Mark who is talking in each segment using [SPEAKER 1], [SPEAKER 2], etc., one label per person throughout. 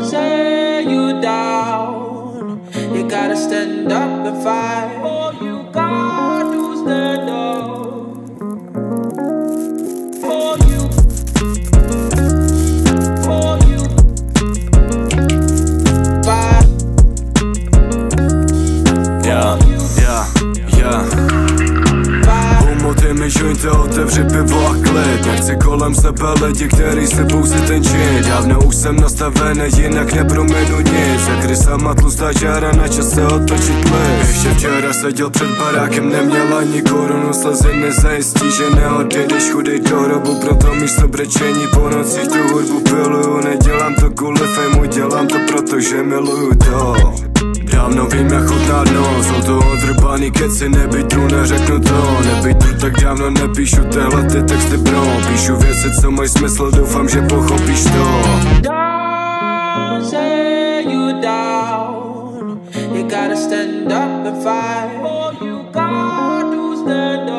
[SPEAKER 1] say you down. You gotta stand up and fight. Oh, you got to stand up. For you. For you. Fight.
[SPEAKER 2] Yeah. Umotej mi jointa, otevři pivo a klid. Nechci kolem sebe lidi, který si pouze ten čin. Dávno už jsem nastavený, jinak nepromenu nic. Jak rysama tlustá čára, na čas se otočit list. Ještě včera seděl před barákem, neměl ani korunu. Slzy nezajistí, že neodejdeš chudej do robu. Proto místo brečení po nocích tu hudbu piluju. Nedělám to kvůli fejmu, dělám to protože miluju to. Dávno vím, jak chutná dno, jsou to odrbaný keci, nebýt tu, neřeknu to. Nebýt tu, tak dávno nepíšu tyhle ty texty, bro. Píšu věci, co mají smysl, doufám, že pochopíš to.
[SPEAKER 1] Don't say you down. You gotta stand up and fight. Oh, you got to stand up.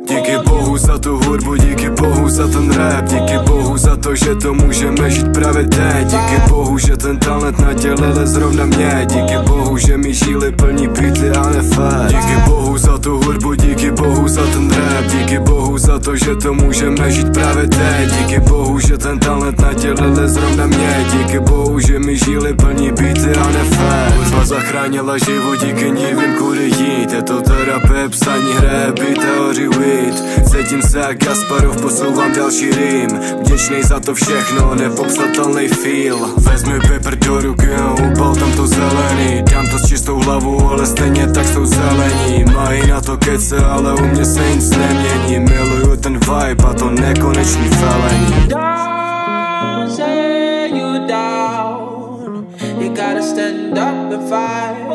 [SPEAKER 2] Díky Bohu za tu hudbu, díky Bohu za ten rap. Díky Bohu za to, že to můžeme žít právě teď. Díky Bohu, že ten talent nadělili zrovna mě. Díky Bohu, že mi žíly plní beaty a ne fakt. Díky Bohu za tu hudbu, díky Bohu za ten rap. Díky Bohu za to, že to můžeme žít právě teď. Díky Bohu, že ten talent nadělili zrovna mě. Díky Bohu, že mi žíly plní beaty a ne fakt. Hudba zachránila život, díky ní vím kudy jít. Je to terapie, psaní, hraje beat a hoří weed. Cítím se jak Gasparov, posouvám další rým. Vděčnej za to všechno, nepopsatelný feel. Vezmi paper do ruky a upal tam to zelený. Dám to s čistou hlavou, ale stejně tak jsou zelení. Mají na to kece, ale u mě se nic nemění. Miluju ten vibe a to nekonečný felení.
[SPEAKER 1] Don't say you down. You gotta stand up and fight.